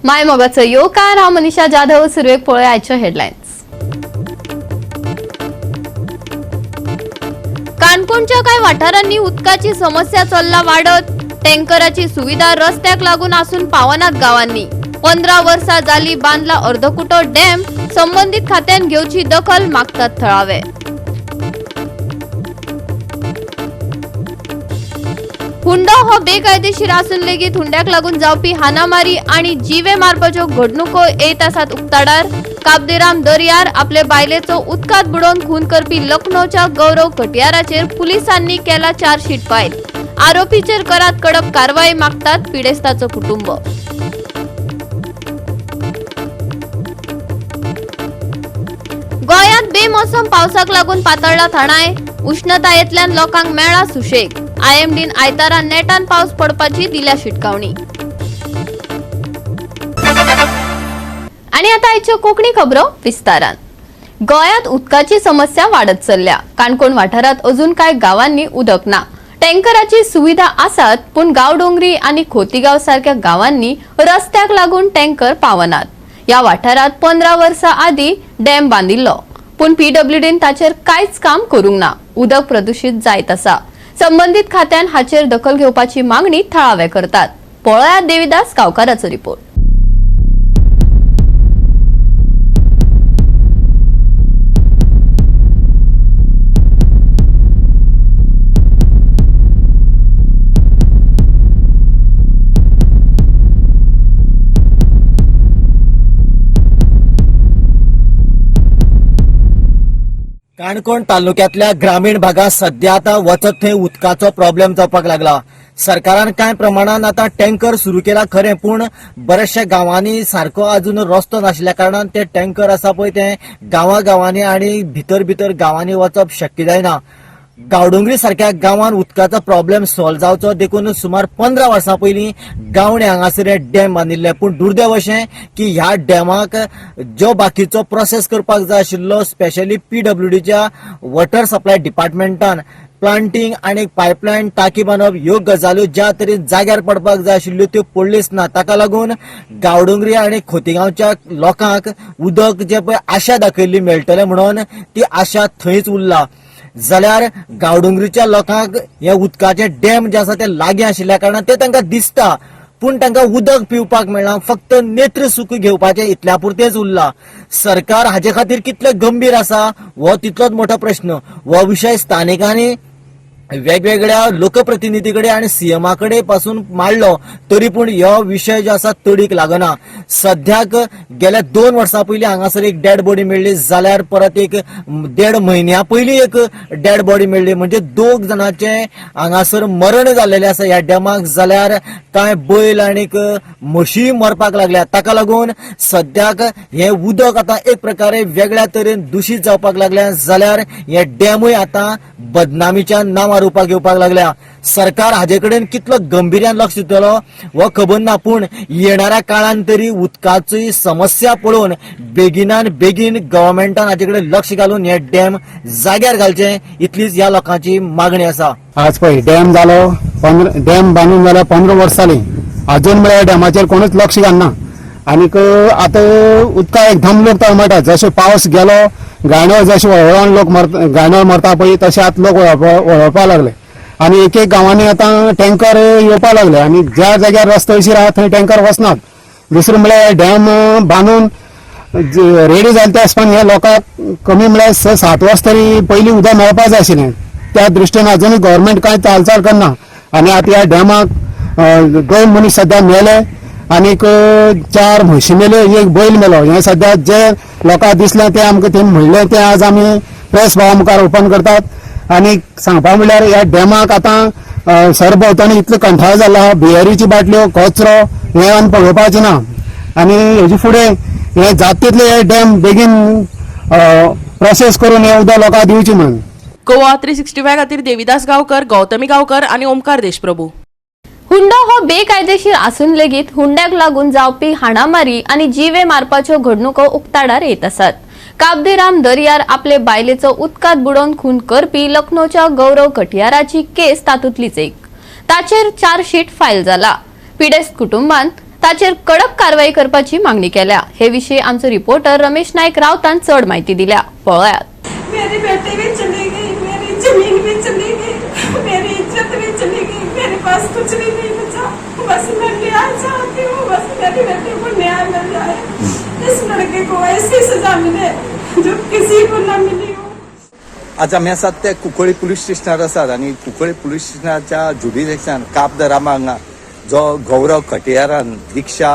माय मोगाचं योकार हा मनीषा जाधव सुरवेक पळय आयच्या हेडलाइन्स। काणकोणच्या काय वाठारांनी उदकाची समस्या चल्ला वाढत, टँकराची सुविधा रस्त्याक लागून आसून पावनात गावांनी। 15 वर्षा जाली बांधला अर्धकुटो डॅम, संबंधित खात्यान घेवची दखल मागतात थळावे। हुंडा हो बेकायदेशीर आसून लेगीत हुंड्याक लागून जावपी हानामारी आणि जीवे मारपाच्यो घडणुको येत आसात उक्ताडार। काबदेराम दर्यार आपले बायलेचो उदकात बुडोवन खून करपी लखनौच्या गौरव कटियाराचेर पुलिसांनी केला चार्जशीट फायल। आरोपीचेर करात कडक कारवाई मागतात पिडेस्ताचो कुटुंब। गोयात बेमोसम पावसाक लागून पातळला थाणाय, उष्णतायेतल्यान लोकांक मेळ्ळा सुशेग। आयएमडीन आयतारा नेटान पावस पडपाची दिल्या शिटकावणी। आणि आता आयच्यो कोंकणी खबरो विस्तारान। गोयात उदकाची समस्या वाढत चल्ल्या। काणकोण वाठारात अजून काय गावांनी उदक ना। टँकराची सुविधा आसात, पण गावडोंगरी आणि खोतीगाव सारख्या गावांनी रस्त्याक लागून टँकर पावनात। या वाठारात 15 वर्षा आधी डॅम बांधिल्लो, पण पीडब्ल्यूडीन ताचेर कांयच काम करूंक ना। उदक प्रदूषित जायत आसा। संबंधित खात्यान हाचेर दखल घेवपाची मागणी थळावे करतात। पळयात देविदास गांवकाराचो रिपोर्ट। काणकोण तालुक्यातल्या ग्रामीण भागात सध्या आता वचत थंय उदकाचो प्रॉब्लेम जावपाक लागला। सरकारान कांय प्रमाणात आता टँकर सुरू केला खरे, पण बऱ्याचशा गावांनी सारको अजून रस्तो नाशिल्ल्या कारणान ते टँकर आसा पळय ते गावांनी आणि भितर गावांनी वचप शक्य जायना। गावडोंगरी सारख्या गावांत उदकाचो प्रॉब्लेम सॉल्व जावचो देखून सुमार 15 वर्सां पयलीं गावणे हांगासर डॅम बांदिल्ले, पण दुर्दैव अशें की ह्या डॅमाक जो बाकीचो प्रोसेस करपाक जाय आशिल्लो स्पेशली पीडब्ल्यूडीच्या वॉटर सप्लाय डिपार्टमेंटान प्लांटिंग आणि पायपलायन टाकी बांदप ह्यो गजाल्यो ज्या तरेन जाग्यार पडपाक जाय आशिल्ल्यो त्यो पडलीच ना। ताका लागून गावडोंगरी आणि खोतीगांवच्या लोकांक उदक जे पळय आशा दाखयल्ली मेळटले म्हणून ती आशा थंयच उरला। जाल्यार गावडोंगरीच्या लोकांक हे उदकाचे डॅम जे आसा ते लागीं आशिल्ल्या कारणान ते तांकां दिसता, पूण तांकां उदक पिवपाक मेळना। फक्त नेत्र सुख घेवपाचे इतल्या पुरतेच उरला। सरकार हाचे खातीर कितले गंभीर आसा हो तितलोच मोठो प्रश्न। हो विशय स्थानिकांनी वेगवेगळ्या लोकप्रतिनिधीकडे आणि सीएमाकडे पासून मांडलो, तरी पण ह्यो विषय जो आसा तडीक लागना। सध्याक गेल्या 2 वर्सां पयलीं हांगासर एक डेड बॉडी मेळ्ळी, जाल्यार परत एक 1.5 म्हयन्या पयलीं एक डेड बॉडी मेळ्ळी, म्हणजे 2 जाणांचे हांगासर मरण जाल्लेले आसा ह्या डॅमाक। जाल्यार कांय बैल आणि म्हशी मरपाक लागल्या। ताका लागून सध्याक हे उदक आता एक प्रकारे वेगळ्या तरेन दूषित जावपाक लागल्या। जाल्यार हे डॅमूय आता बदनामीच्या नांवार रुपाक येवपाक लागल्या। सरकार हाजे कडेन कितलो गंभीर्यान लक्ष दितलो हो खबर ना, पण येणाऱ्या काळान तरी उदकाची समस्या पळोवन बेगिनान बेगीन गव्हर्मेंटान हाजे कडेन लक्ष घालून हे डॅम जाग्यार घालचे, इतलीच ह्या लोकांची मागणी आसा। आज पळय डॅम जालो, डॅम बांदून जाल्यार 15 वर्सां जालीं, अजून म्हळ्यार डॅमाचेर कोणूच लक्ष घालना। आनीक आतां उदका एक धम लोक तळमळटा। जशे पावस गेलो, गाणो जशे वळवळान लोक गाणो मरता पळय तशे आतां लोक वळवपाक लागले। आणि एक गावांनी आता टँकर येवपाक लागले आणि ज्या जाग्यार रस्तो अशीर आहा थंय टँकर वचनात। दुसरें म्हळ्यार डॅम बांदून रेडी जाले त्या आसपान हे लोकांक कमी म्हळ्यार 6-7 वर्स तरी पयलीं उदक मेळपाक जाय आशिल्लें। त्या दृश्टीन अजूनय गव्हर्मेंट कांय हालचाल करना आणि आता ह्या डॅमाक 2 मनीस सध्या मेले आनीक 4 म्हशी मेल्यो, एक बैल मेलो। हे सध्या जे लोकांक दिसलें ते आमकां थंय म्हणलें ते आज आमी प्रेस भावा मुखार ओपन करतात। आणि सांगपा म्हळ्यार ह्या डॅमाक आतां सरभोंवतणी इतलो कंठाळ जाला। बियरीची बाटल्यो, कचरो हे आमी पळोवपाचें ना आणि हेजे फुडें हे जाता तितले हे डॅम बेगीन प्रोसेस करून हे उदक लोकांक दिवचें म्हणून। गोवा 365 खातीर देविदास गांवकर, गौतमी गांवकर आणि ओमकार देशप्रभू। हुंडा हो बेकायदेशीर आसून लेगीत हुंड्याक लागून जावपी हाणामारी आणि जीवे मारपाच्यो घडणुको उक्ताडार येत आसात। काबदेराम दर्यार आपले बायलेचो उदकात बुडोवन खून करपी लखनौच्या गौरव कटियाराची केस तातूंतलीच एक। ताचेर चार्जशीट फायल जाला। पिडेस्त कुटुंबान ताचेर कडक कारवाई करपाची मागणी केल्या। हे विषयी आमचो रिपोर्टर रमेश नायक रावतान चढ माहिती दिल्या। पळयात। मेरी बेटी भी चली गई, मेरी जमीन भी चली गई, मेरी इज्जत भी चली गई, मेरे पास कुछ भी नहीं बचा। बस मैं न्याय चाहती हूँ, बस मेरी बेटी को न्याय मिल जाए। इस लड़के को ऐसी सजा मिले जो किसी को न मिली हो। आज आम्ही आसात ते कुंकळी पुलीस स्टेशनार आसात आणि कुंकळी पुलीस स्टेशनाच्या जुडिशनान काप दरामा हांगा जो गौरव कटियारान दिक्षा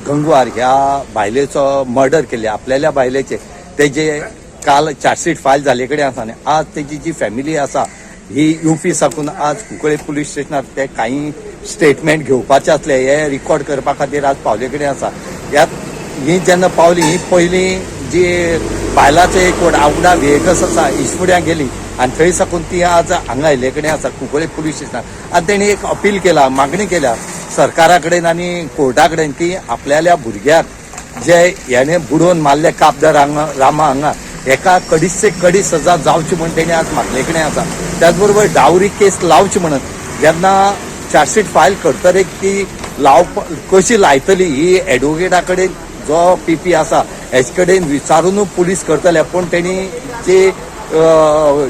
गंगवार ह्या बायलेचो मर्डर केले आपल्याल्या बायलेचे तेजे काल चार्जशीट फायल जाले कडेन आसा आनी आज तेजी जी फॅमिली आसा ही युपी साकून आज कुंकळी पुलीस स्टेशनार ते काही स्टेटमेंट घेवपाचे आसले हे रिकॉर्ड करपा खातीर आज पावले कडेन आसा ह्यात ही जेन्ना पावली ही पयली जी बायलाचे एक आवडा वेगस आसा इस्फुड्यां गेली आणि थंय साकून ती आज हांगा आयिल्ले कडेन आसा कुंकळी पुलीस स्टेशनार आनी तेणी एक अपील केला मागणी केल्या सरकारा कडेन आनी कोर्टा कडेन की आपल्याल्या भुरग्याक जे हेणे बुडोवन मारले कापदार रामा हांगा एका कडीचे कडी सजा जावची म्हणून तेणी आज मागले कडेन आसा त्याचबरोबर डावरी केस लावची म्हणून जेन्ना चार्जशीट फायल करतले ती कशी लायतली ही एडवोकेटा कडेन जो पीपी आसा हेचे कडेन विचारून पुलीस करतले पण तेणी जे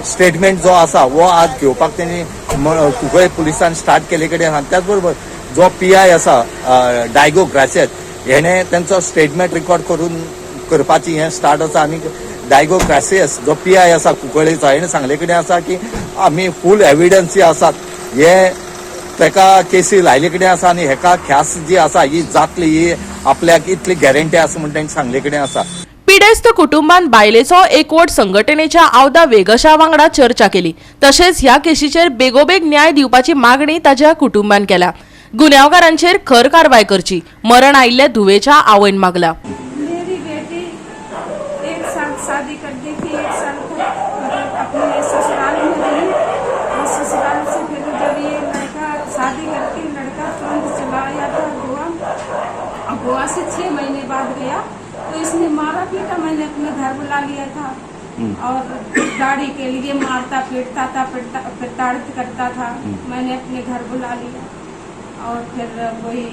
स्टेटमेंट जो आसा वो आज घेवपाक तेणी कुंकळी पुलिसान स्टार्ट केले कडेन आसा त्याचबरोबर जो PI आसा डायगो ग्रासेस हेणे त्यांचो स्टेटमेंट रिकॉर्ड करून करपाची हे स्टार्ट आसा आनी डायगो ग्रासेस जो PI आसा कुंकळीचो हेणे सांगले कडेन आसा की आमी फूल एविडन्स जे आसात हे तेका केसी लायले कडेन आसा आनी हेका ख्यास जी आसा ही जातली ही आपल्याक इतली गॅरंटी आसा म्हणून तेणी सांगले कडेन आसा पिडेस्त कुटुंबान बायलेचो एकवट संघटनेच्या आवदा वेगशा वांगडा चर्चा केली तशेंच ह्या केशीचेर बेगोबेग न्याय दिवपाची मागणी ताच्या कुटुंबान केल्या गुन्यांवकारांचेर खर कारवाय करची मरण आयिल्ले धुवेच्या आवयन मागला मेरी बेटी 1 साल शादी करने की 1 साल तक अपने ससुराल में रही और ससुराल से फिर जब ये लड़का शादी करके लड़का तुरंत चला आया था गोवा से 6 महीने बाद गया तो इसने मारा पीटा मैंने अपने घर बुला लिया था और दाढ़ी के लिए मारता पीटता था प्रताड़ित करता था मैंने अपने घर बुला लिया और फिर वही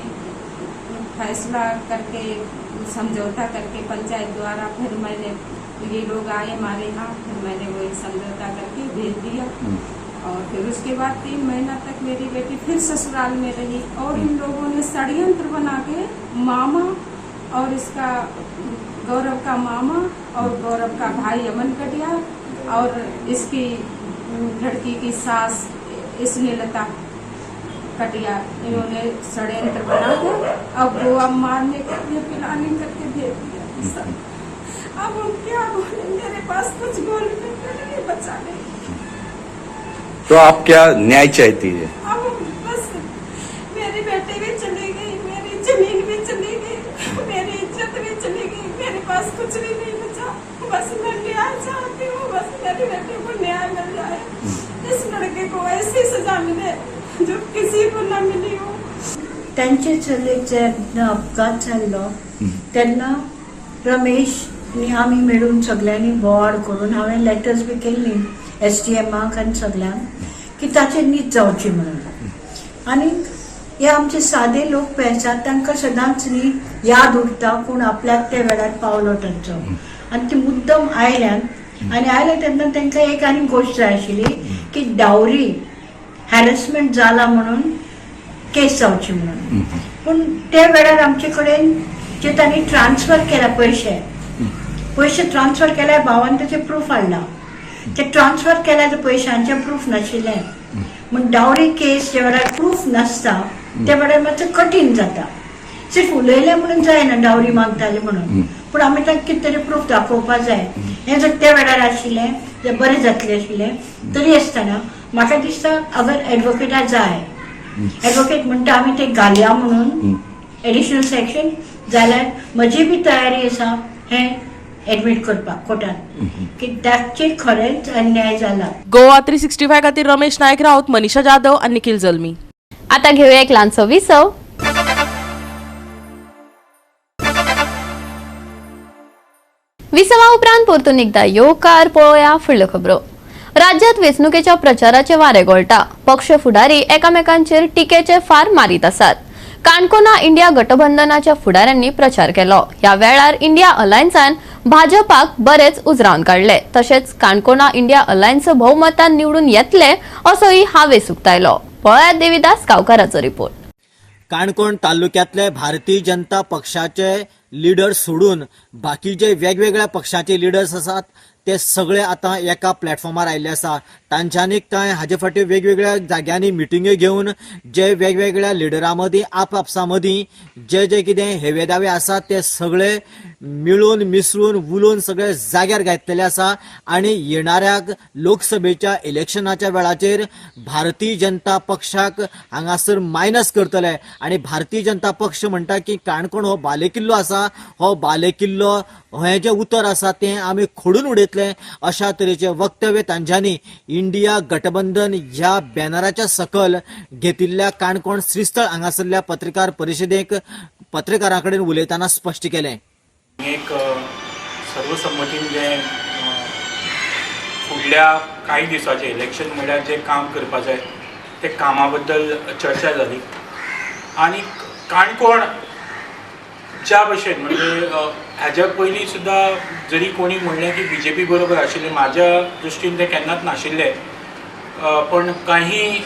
फैसला करके समझौता करके पंचायत द्वारा फिर मैंने ये लोग आए हमारे यहाँ फिर मैंने वही समझौता करके भेज दिया और फिर उसके बाद 3 महीना तक मेरी बेटी फिर ससुराल में रही और इन लोगों ने षड्यंत्र बना के मामा और इसका गौरव का मामा और गौरव का भाई अमन कटियार और इसकी लड़की की सास स्नेहलता कटियार इन्होंने षड्यंत्र बना के अब गोवा मारने के लिए प्लानिंग करके भेज दिया अब हम क्या बोले मेरे पास कुछ बोलने के लिए बचा नहीं तो आप क्या न्याय चाहती है अब बस मेरी बेटी भी चली गई मेरी जमीन भी चली गई मेरी इज्जत भी चली गई मेरे पास कुछ भी नहीं बचा बस मैं न्याय चाहती हूँ बस मेरी बेटी को न्याय मिल जाए इस लड़के को ऐसी सजा मिले जो किसी को न मिली हो त्यांचे चलेचे अपघात जाल्लो तेन्ना रमेश आनी आमी मेळून सगळ्यांनी बोवाड करून हांवें लेटर्स बी केल्ली SDMाक आनी सगळ्यांक की ताचेर न्हीद जावची म्हणून आनी हे आमचे सादे लोक पळय आसात तांकां सदांच न्ही याद उरता कोण आपल्याक त्या वेळार पावलो तांचो आनी ती मुद्दम आयल्यान आनी आयले तेन्ना तांकां एक आनी गोश्ट जाय आशिल्ली की डावरी हॅरेसमेंट जाला म्हणून केस जावची म्हणून पूण त्या वेळार आमचे कडेन जे तांणी ट्रान्सफर केला पैसे ट्रान्सफर केल्यार भावान ताचे प्रूफ हाडला ते ट्रान्सफर केल्या पैशांचे प्रूफ नाशिल्ले म्हण डावरी केस जे वेळार प्रूफ नासता त्या वेळार मातसो कठीण जाता सिर्फ उलयले म्हणून जायना डावरी मागताले म्हणून पूण आमी तांकां कितें तरी प्रूफ दाखोवपाक जाय हें जर त्या वेळार आशिल्लें तें बरें जातलें आशिल्लें तरी आसतना म्हाका दिसता अगर एडवोकेटा जाय एडवोकेट म्हणटा आमी ते घालया म्हणून एडिशनल सेक्शन जाल्यार म्हजी बी तयारी आसा हें एडमिट करपाक कोर्टान की ताचे खरेंच अन्याय जाला गोवा 365 खातीर रमेश नायक राऊत मनीषा जाधव आणि निखिल जल्मी आता घेऊया एक ल्हानसो विसव विसवा उपरांत परतून एकदा येवकार पळोवया फुडल्यो खबरो राज्यात वेंचणुकेच्या प्रचाराचे वारे गळटा पक्ष फुडारी एकामेकांचेर टिकेचे फार मारीत आसात काणकोणा इंडिया गठबंधनाच्या फुडाऱ्यांनी प्रचार केलो. या वेळार इंडिया अलायन्सान भाजपाक बरेच उजरावन काढले. तशेंच काणकोणा इंडिया अलायन्स भोवमतान निवडून येतले असोही हावेस उक्तायलो. पळयात देविदास गांवकाराचो रिपोर्ट. काणकोण तालुक्यातले भारतीय जनता पक्षाचे लिडर्स सोडून बाकीचे वेगवेगळ्या पक्षाचे लिडर्स आसात ते सगळे आता एका प्लॅटफॉर्मार आयिल्ले आसा. तांच्यांनी कांय हाजे फाटी वेगवेगळ्या जाग्यांनी मिटिंग्यो घेवन जे वेगवेगळ्या लिडरां मदीं आपआपसां मदीं जे कितें हेवेदावे आसात ते सगळे मिळून मिसळून उलोवन सगळे जाग्यार घातलेले आसा. आनी येणाऱ्या लोकसभेच्या इलेक्शनाच्या वेळाचेर भारतीय जनता पक्षाक हांगासर मायनस करतले. आनी भारतीय जनता पक्ष म्हणटा की काणकोण हो बालेकिल्लो आसा, हो बालेकिल्लो हें जें उतर आसा तें आमी खोडून उडयतले अशा तरेचे वक्तव्य तांच्यांनी इंडिया गठबंधन ह्या बॅनराच्या सकल घेतिल्ल्या काणकोण श्रीस्थळ हांगासरल्या पत्रकार परिशदेक पत्रकारां कडेन उलयतना स्पश्ट केलें. एक सर्वसम्मतीन जे फुडल्या काही दिसाचे इलेक्शन म्हणल्यार जे काम करपा जाय ते कामा बद्दल चर्चा जाली. आनी काणकोण ज्या भशेन म्हणजे हाज्या पयलीं सुद्दां जरी कोणी म्हणलें की BJP बरोबर आशिल्लें, म्हाज्या दृश्टीन तें केन्नाच नाशिल्लें. पण काही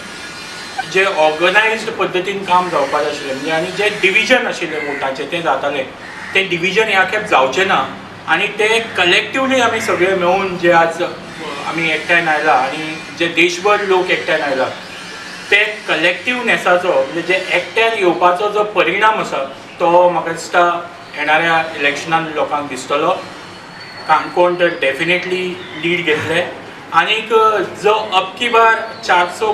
जे ऑर्गनायज्ड पद्दतीन काम जावपाक आशिल्लें म्हणजे आनी जे डिविजन आशिल्लें वोटाचें तें जातालें, तें डिविजन ह्या खेप जावचें ना. आनी ते कलेक्टिवली आमी सगळे मेळून जे आज आमी एकठांय आयला आनी जे देशभर लोक एकठांय आयला ते कलेक्टिवनेसाचो म्हणजे जे एकट्यान येवपाचो जो परिणाम आसा तो म्हाका दिसता येणाऱ्या इलेक्शनान लोकांक दिसतलो. काणकोण तर डेफिनेटली लीड घेतले. आनीक जो अबकी बार 400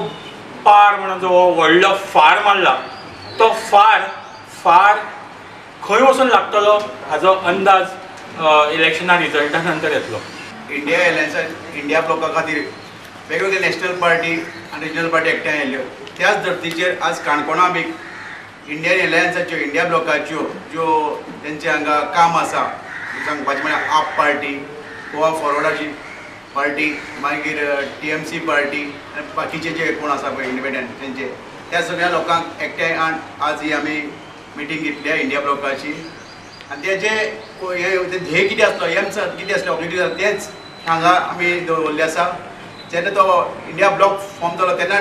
पार म्हणून जो व्हडलो फार मारला तो फार खंय वचून लागतलो हाजो अंदाज इलेक्शना रिजल्टा नंतर येतलो. इंडिया अलायन्सान इंडिया ब्लॉका खातीर वेगवेगळे नॅशनल पार्टी आनी रिजनल पार्टी एकठांय आयल्यो. त्याच धर्तीचेर आज काणकोणा बी इंडियन अलायन्साच्यो इंडिया ब्लॉकाच्यो ज्यो तेंचे हांगा काम आसा सांगपाचें म्हळ्यार आप पार्टी, गोवा फॉरवर्डाची पार्टी, मागीर TMC पार्टी आनी बाकीचे जे कोण आसा पळय इंडिपेंडंट तेंचे त्या सगळ्या लोकांक एकठांय आज ही आमी मिटींग घेतल्या इंडिया ब्लॉकाची. आनी तेजे हे ध्येय कितें आसलो, एम कितें आसलें, ऑब्जेक्टीव तेंच हांगा आमी दवरल्लें आसा. जेन्ना तो इंडिया ब्लॉक फॉर्म जालो तेन्ना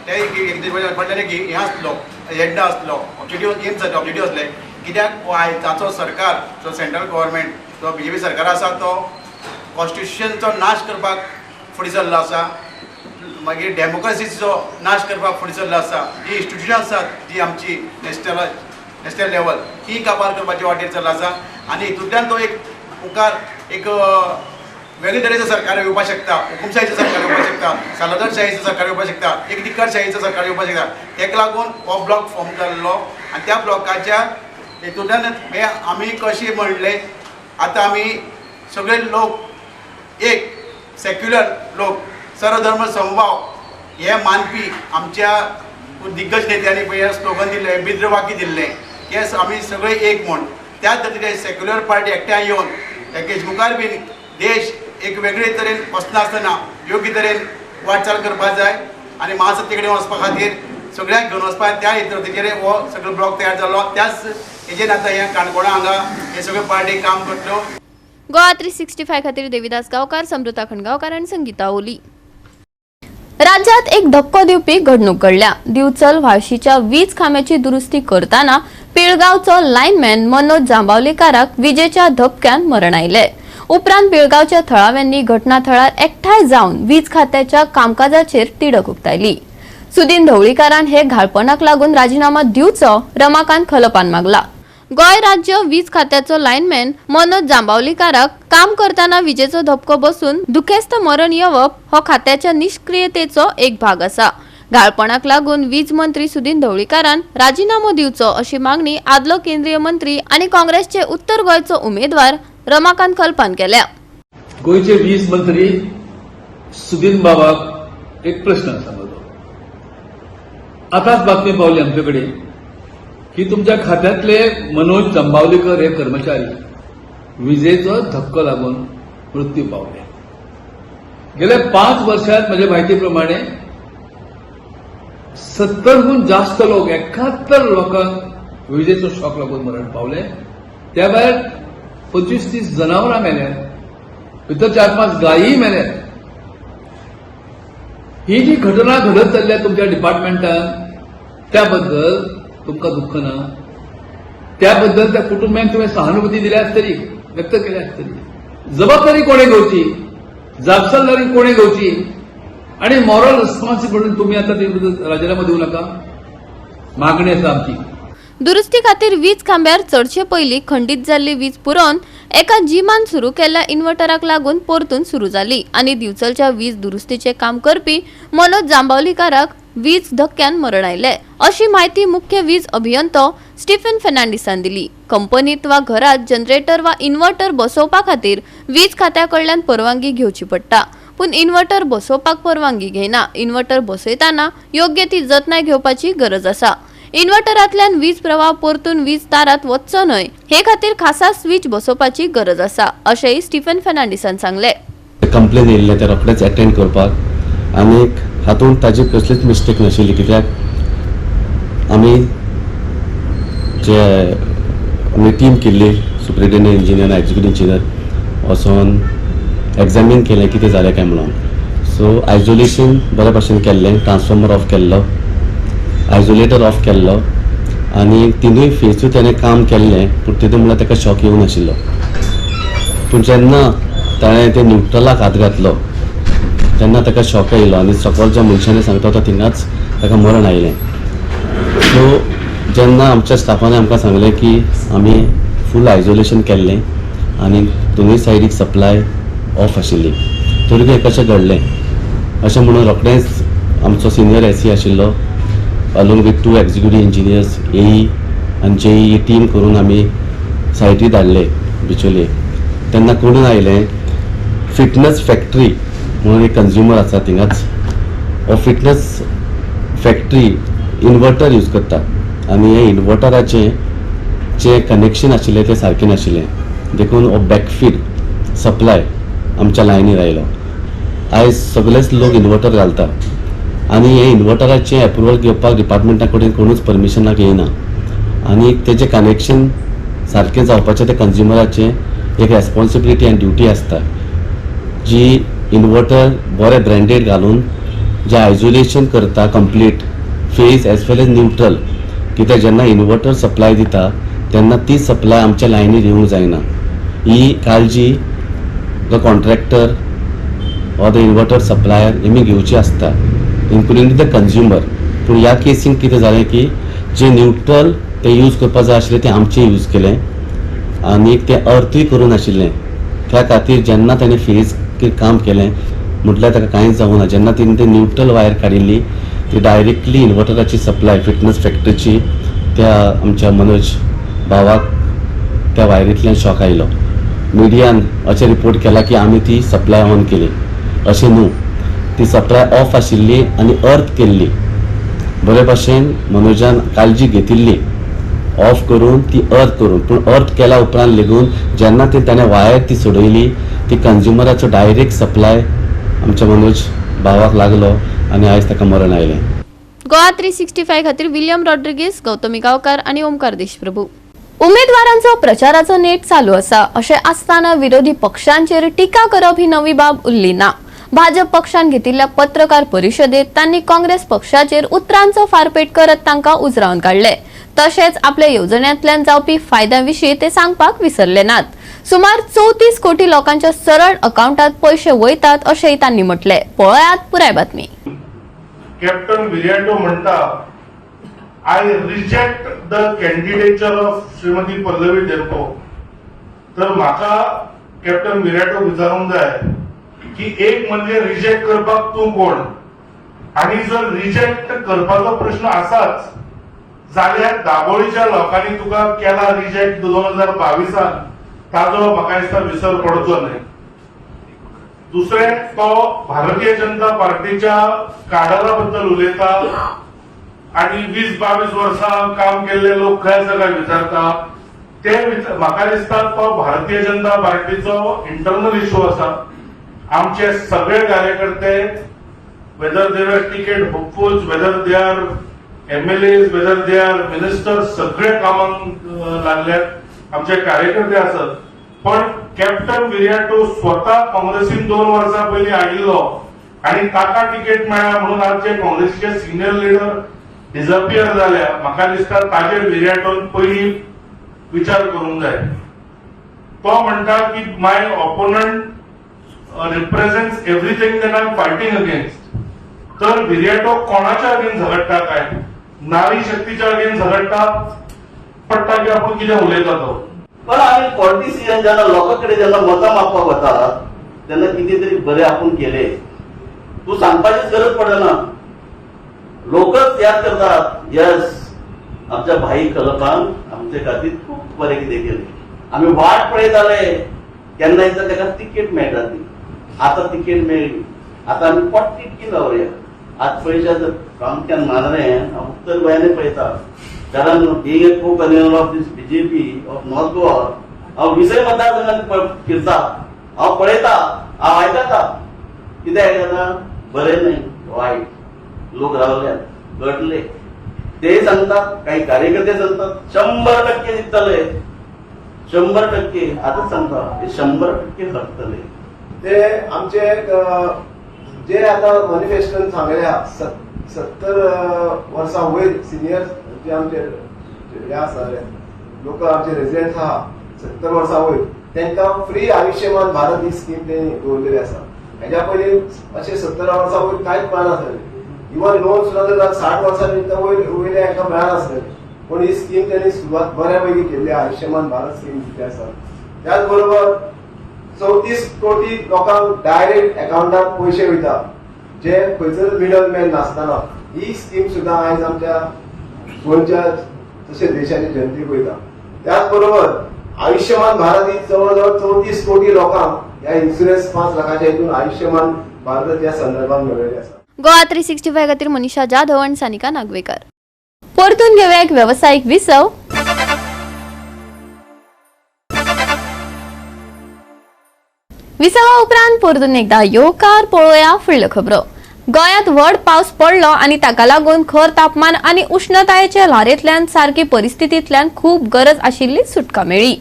ते पडलें की हे आसलो एजेंडा आसलो, ऑब्जेक्टीव एम्स आसले, ऑब्जेक्टीव आसले. कित्याक ताचो सरकार जो सेंट्रल गव्हर्मेंट जो BJP सरकार आसा तो कॉन्स्टिट्युशनचो नाश करपाक फुडें सरलो आसा. मागीर डेमोक्रेसीचो नाश करपाक फुडें सरलो आसा. जी इन्स्टिट्यूशन्स आसात जी आमची नॅशनल लेवल ही काबार करपाच्या वाटेर चल्ला आसा. आनी हितूंतल्यान तो एक मुखार एक वेगळे तरेचें सरकार येवपाक शकता, हुकुमशाहीचें सरकार येवपाक शकता, सालादरशाहीचें सरकार येवपाक शकता, एक दिक्कतशाहीचें सरकार येवपाक शकता. तेका लागून हो ब्लॉक फॉर्म जाल्लो. आनी त्या ब्लॉकाच्या हितूंतल्यान हे आमी कशें म्हणलें आतां आमी सगळे लोक एक सेक्युलर लोक सर्वधर्म समभाव हे मानपी आमच्या दिग्गज नेत्यांनी पळय स्लोगन दिल्लें, बिद्र वाक्य दिल्लें की आमी सगळे एक म्हूण. त्याच तरेन सेक्युलर पार्टी एकठांय येवन तेके मुखार बीन देश एक वेगळे तरेन वचनासतना योग्य तरेन वाटचाल करपाक जाय आनी महासत्ते कडेन वचपा खातीर सगळ्यांक घेवन वचपाक त्या हेतूर हो सगळो ब्लॉक तयार जालो. त्याच हेजेर आतां हे काणकोणा हांगा हे सगळे पार्टी काम करतल्यो. गोवा 365 खातीर देविदास गांवकार, समृता खंडगांवकार आनी संगीता ओली. राज्यात एक धक्को दिवपी घडणूक घडल्या. दिवचल व्हाळशीच्या वीज खांब्याची दुरुस्ती करताना पिळगांवचो लायनमॅन मनोज जांबावलीकाराक विजेच्या धपक्यान मरण आयले. उपरांत पिळगांवच्या थळाव्यांनी घटनाथळार एकठांय जावन वीज खात्याच्या कामकाजाचेर तिडक उक्तायली. सुदीन ढवळीकारान हे घाळपणाक लागून राजीनामा दिवचो रमाकांत खलपान मागला. गोंय राज्य वीज खात्याचो लायनमॅन मनोज जांबावलीकाराक काम करताना विजेचो धपको बसून दुखेस्त मरण येवप हो खात्याच्या निष्क्रियतेचो एक भाग आसा. घाळपणाक लागून वीज मंत्री सुदीन ढवळीकारान राजीनामो दिवचो अशी मागणी आदलो केंद्रीय मंत्री आनी काँग्रेसचे उत्तर गोंयचो उमेदवार रमाकांत खलपान केल्या. गोयचे वीज मंत्री सुदीन बाबाक एक प्रश्न आसा म्हजो. आतांच बातमी पावली आमचे कडेन की तुमच्या खात्यांतले मनोज जांबावलीकर हे कर्मचारी विजेचो धक्को लागून मृत्यू पावले. गेल्या 5 वर्षांत म्हजे म्हायती प्रमाणे 70हून जास्त लोक 71 लोकांक विजेचो शॉक लागून मरण पावले. त्या भायर 25-30 जनावरां मेल्यात, भितर 4-5 गायी मेल्यात. ही जी घटना घडत चल्ल्या तुमच्या डिपार्टमेंटान, त्याबद्दल तुमकां दुःख ना? त्याबद्दल त्या कुटुंबियांक तुम्ही सहानुभूती दिल्या तरी, व्यक्त केल्या तरी, जबाबदारी कोणी घेवची, जापसालदारी कोणी घेवची आणि मॉरल रिस्पॉन्सिबिलिटी तुम्ही आता राजीनामा देऊ नका. मागणी आसा आमची. दुरुस्ती खातीर वीज खांब्यार चडचे पयलीं खंडीत जाल्ली वीज पुरवण एका जिमान सुरू केल्ल्या इन्व्हर्टराक लागून परतून सुरू जाली आनी दिवचलच्या वीज दुरुस्तीचे काम करपी मनोज जांबावलीकाराक वीज धक्क्यान मरण आयले, अशी माहिती मुख्य वीज अभियंतो स्टीफन फर्नांडिसान दिली. कंपनीत वा घरात जनरेटर वा इन्व्हर्टर बसोवपा खातीर वीज खात्याकडल्यान परवानगी घेवची पडटा, पूण इन्व्हर्टर बसोवपाक परवानगी घेयना. इन्व्हर्टर बसयताना योग्य ती जतनाय घेवपाची गरज आसा. इन्व्हर्टरांतल्यान वीज प्रवाह परतून वीज तारात वचचो न्हय, हे खातीर खासा स्विच बसोवपाची गरज आसा, अशेंय स्टीफन फर्नांडिसान सांगले. कंप्लेन येयल्ले ते रोखडेच अटेंड करपाक आनी हातूंत ताजी कसलीच मिस्टेक नाशिल्ली, कित्याक आमी टीम केल्ली, सुप्रिटेंडंट इंजिनियर, एक्झिक्युटिव्ह इंजिनियर वचोन एग्जामीन केलें कितें जालें काय म्हणून. सो आयसोलेशन बरे भशेन केल्लें, ट्रान्सफॉर्मर ऑफ केल्लो, आयसोलेटर ऑफ केल्लो आनी तिनूय फेसूय ताणें काम केल्लें, पूण तितून म्हणल्यार ताका शॉक येवं नाशिल्लो. पूण जेन्ना ताणें ते न्यूट्रलाक हात घातलो तेन्ना ताका शॉक येयलो आनी सकयल ज्या मनशांनी सांगता तो थिंगाच ताका मरण आयलें. सो जेन्ना आमच्या स्टाफान आमकां सांगलें की आमी फूल आयसोलेशन केल्लें आनी दोनूय सायडीक सप्लाय ऑफ आशिल्ली, तरी हें कशें घडलें अशें म्हणून रोखडेंच आमचो सिनियर एसी आशिल्लो along with 2 executive engineers, AE and JE team करून आमी सायटी धाडले बिचोले. तेन्ना कोणून आयलें, फिटनेस फॅक्टरी म्हणून एक कंज्युमर आसा थिंगाच, हो फिटनेस फॅक्टरी इन्व्हर्टर यूज करता आनी हे इन्व्हर्टराचें जे कनेक्शन आशिल्लें तें सारकें नाशिल्लें, देखून हो बॅकफीड सप्लाय आमच्या लायनीर आयलो. आयज सगळेच लोक इन्व्हर्टर घालता आनी हे इन्व्हर्टराचें एप्रुवल घेवपाक डिपार्टमेंटा कडेन कोणूच परमिशनाक येयना आनी तेजें कनेक्शन सारकें जावपाचें ते कंज्युमराचें एक रेस्पॉन्सिबिलिटी आनी ड्युटी आसता, जी इन्व्हर्टर बरें ब्रँडेड घालून जे आयसोलेशन करता कंप्लीट फेज एज वेल एज न्यूट्रल, कित्याक जेन्ना इन्व्हर्टर सप्लाय दिता तेन्ना ती सप्लाय आमच्या लायनीर येवंक जायना. ही काळजी the contractor or the inverter supplier हेमी घेवची आसता, इन्क्लुडींग द कंज्युमर. पूण ह्या केसीन कितें जालें की जे न्यूट्रल ते यूज करपा जाय आशिल्लें तें आमचें यूज केलें आनी तें अर्थूय करूं नाशिल्लें. त्या खातीर जेन्ना ताणें फेज काम केलें म्हटल्यार ताका कांयच जावं ना. जेन्ना तिणें तें न्यूट्रल वायर काडिल्ली ती डायरेक्टली इन्व्हर्टराची सप्लाय फिटनेस फॅक्टरीची त्या आमच्या मनोज भावाक त्या वायरींतल्यान शॉक आयलो. मिडियान अशें रिपोर्ट केला की आमी ती सप्लाय ऑन केली, अशें न्हू. ती सप्लाय ऑफ आशिल्ली आनी अर्थ केल्ली, बरे भशेन मनोजान काळजी घेतिल्ली ऑफ करून ती अर्थ करून, पूण अर्थ केल्या उपरांत लेगून जेन्ना ती ताणें वायर ती सोडयली ती कंज्युमराचो डायरेक्ट सप्लाय आमच्या मनोज भावाक लागलो आनी आयज ताका मरण आयलें. गोवा 365 खातीर विलियम रॉड्रिगीस, गौतमी गांवकार आनी ओमकार देशप्रभू. उमेदवारांचो प्रचाराचो नेट चालू आसा अशें आसतना विरोधी पक्षांचेर टिका करप ही नवी बाब उरली ना. भाजप पक्षान घेतिल्ल्या पत्रकार परिशदेत तांणी काँग्रेस पक्षाचेर उतरांचो फारपेट करत तांकां उजरावन काडले. तशेंच आपल्या येवजण्यांतल्यान जावपी फायद्यांविशीं ते सांगपाक विसरले नात. सुमार 34 कोटी लोकांच्या सरळ अकाउंटात पैसे वयतात अशेंय तांणी म्हटले. पळयात पुराय बातमी. कॅप्टन विरियाटो म्हणटा, I reject the candidature of Shrimati Pallavi डेरको. तर म्हाका कॅप्टन विरियाटो विचारूंक जाय की एक म्हणजे रिजेक्ट करपाक तूं कोण, आणि जर रिजेक्ट करपाचो प्रश्न आसाच जाल्यार दाबोळीच्या लोकांनी तुका केला रिजेक्ट 2022 ताजो म्हाका दिसता विसर पडचो न्हय. दुसरे, तो भारतीय जनता पार्टीच्या काडरा बद्दल उलयता आणि 20-22 वर्सां काम केल्ले लोक खंय आसा काय विचारता. ते म्हाका दिसता तो भारतीय जनता पार्टीचो इंटरनल इश्यू आसा. आमचे सगळे कार्यकर्ते, whether they are ticket hopefuls, whether they are MLA whether they are minister सगळे कामांक लागल्यात, आमचे कार्यकर्ते असत. पण कॅप्टन विराटो स्वतः काँग्रेसीन 2 वर्सां पयलीं आयिल्लो आणि ताका तिकेट मेळ्ळा म्हणून आज जे काँग्रेसीचे सिनियर लिडर डिसअपियर जाल्या, म्हाका दिसता ताजेर विराटोन पयलीं विचार करूंक जाय. तो म्हणटा की my opponent represents everything that I am fighting against. तर विराटो कोणाच्या अगेन्स्ट झगडटा काय? नारी शक्तीच्या अगेन्स्ट झगडटा पडटा की आपण कितें उलयता तो? पण आम्ही पॉलिटिशियन जेन्ना लोकांकडे जेन्ना मतां मागपाक वतात तेन्ना कितें तरी बरें आपूण केलें तूं सांगपाचीच गरज पडना. लोकच याद करतात, यस आमच्या भाई कलपान आमचे खातीर खूब बरें कितें केलें. आमी वाट पळयताले केन्ना एकदां ताका तिकेट मेळटा ती. आतां तिकेट मेळ्ळी, आतां आमी पट्टिटकी रावया. आज पयशे प्रामुख्यान मानरें हांव उत्तर गोंयानूय पळयता, कारण बीइंग ए को convener of this BJP of north Goa हांव विसय मतदारसंघात फिरता, हांव पळयता, हांव आयकता. कितें आयकता? बरें न्हय, वायट. लोक रावल्यात, गटले, ते सांगतात, काही कार्यकर्ते सांगतात 100% जिंकतले, 100%. आताच सांगता हे 100% हरतले. ते आमचे जे आता मॅनिफेस्टोन सांगल्या 70 वर्सां वयर सिनियर जे आमचे हे आसा लोक आमचे रेजिडेंट आहा 70 वर्सां वयर तांकां फ्री आयुष्यमान भारत ही स्कीम तेणी दवरलेली आसा. हेज्या पयलीं अशें 70 वर्सां वयर कांयच मेळनासलें. इवन लोन सुद्दां जर 60 वर्सां वयले हांकां मेळनासलें. पूण ही स्कीम तेणी सुरवात बऱ्यापैकी केल्ली आयुष्यमान भारत स्कीम जी आसा. त्याच बरोबर 34 कोटी लोकांक डायरेक्ट अकाउंटांत पयशे वयता, जे खंयसर मिडल मॅन नासतना. ही स्कीम सुद्दां आयज आमच्या गोंयच्या तशें देशाच्या जनतेक वयता. त्याच बरोबर आयुष्यमान भारत ही जवळ 34 कोटी लोकांक ह्या इन्शुरन्स 5 लाखाच्या हितून आयुष्यमान भारताच्या संदर्भात मेळयले आसा. गोवा 365 खातीर मनीषा जाधव आणि सानिका नागवेकर. परतून घेऊया एक व्यावसायिक विसव. विसवा उपरांत परतून एकदा येवकार पळोवया फुडल्यो खबरो. गोंयांत व्हड पावस पडलो आणि ताका लागून खर तापमान आणि उष्णतायेच्या ल्हारेंतल्यान सारकी परिस्थितींतल्यान खूब गरज आशिल्ली सुटका मेळ्ळी.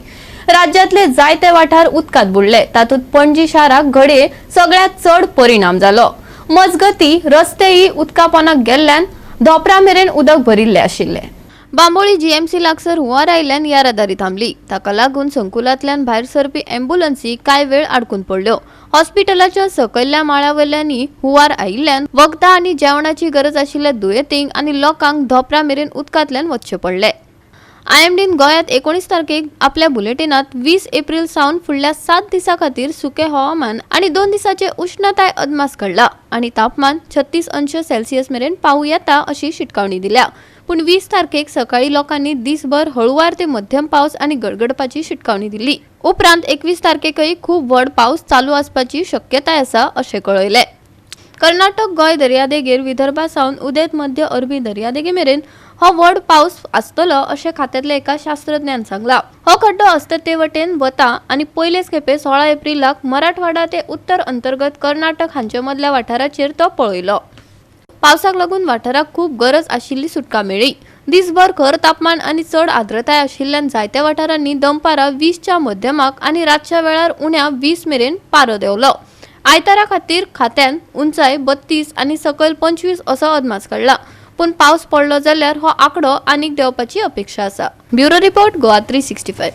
राज्यांतले जायते वाठार उदकांत बुडले, तातूंत पणजी शाराक घडये सगळ्यात चड परिणाम जालो. मजगती रस्तेही उदका पोंदाक गेल्ल्यान धोपरा मेरेन उदक भरिल्ले आशिल्ले. बांबोळी GMC लागसर हुंवार आयिल्ल्यान येरादारी थांबली. ताका लागून संकुलांतल्यान भायर सरपी अँब्युलन्सी कांय वेळ आडकून पडल्यो. हॉस्पिटलाच्या सकयल्ल्या माळ्यावयल्यांनी हुंवार आयिल्ल्यान वखदां आनी जेवणाची गरज आशिल्ल्या दुयेंतींक आनी लोकांक धोपरा मेरेन उदकांतल्यान वचचें पडलें. IMDन गोंयांत 19 तारखेक आपल्या बुलेटिनांत 20 एप्रिल सावन फुडल्या 7 दिसां खातीर सुकें हवामान आनी 2 दिसांचे उष्णताय अदमास काडला आनी तापमान 36 अंश सेल्सियस मेरेन पावूं येता अशी शिटकावणी दिल्या. पूण 20 तारखेक सकाळी लोकांनी दिसभर हळुवार ते मध्यम पावस आनी गडगडपाची शिटकावणी दिली. उपरांत 21 तारखेकय खूब व्हड पावस चालू आसपाची शक्यताय आसा अशें कळयलें. कर्नाटक गोंय दर्यादेगेर विदर्भा सावन उदेंत मध्य अरबी दर्यादेगे मेरेन हो व्हड पावस आसतलो अशें खात्यांतल्या एका शास्त्रज्ञान सांगला. हो खड्डो अस्तते वटेन वता आनी पयलेच खेपे 16 एप्रिलाक मराठवाडा ते उत्तर अंतर्गत कर्नाटक हांचे मदल्या वाठाराचेर तो पळयलो. पावसाक लागून वाठाराक खूब गरज आशिल्ली सुटका मेळ्ळी. दिसभर खर तापमान आनी चड आर्द्रताय आशिल्ल्यान जायत्या वाठारांनी दनपारां 20च्या मध्यमाक आनी रातच्या वेळार उण्या 20 मेरेन पारो देंवलो. आयतारा खातीर खात्यान उंचाय 32 आनी सकयल 25 असो अदमास काडला. पूण पावस पडलो जाल्यार हो आंकडो आनीक देंवपाची अपेक्षा आसा. Bureau report Goa 365.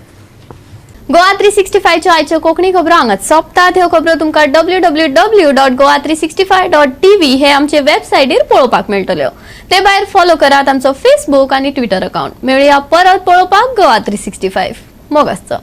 गोवा 365च्यो आयच्यो कोंकणी खबरो हांगाच सोंपतात. ह्यो खबरो तुमकां www.goa365.tv हे आमचे वेबसायटीर पळोवपाक मेळटल्यो. ते भायर फॉलो करात आमचो फेसबुक आनी ट्विटर अकाउंट. मेळुया परत पळोवपाक गोवा 365. मोग आसचो.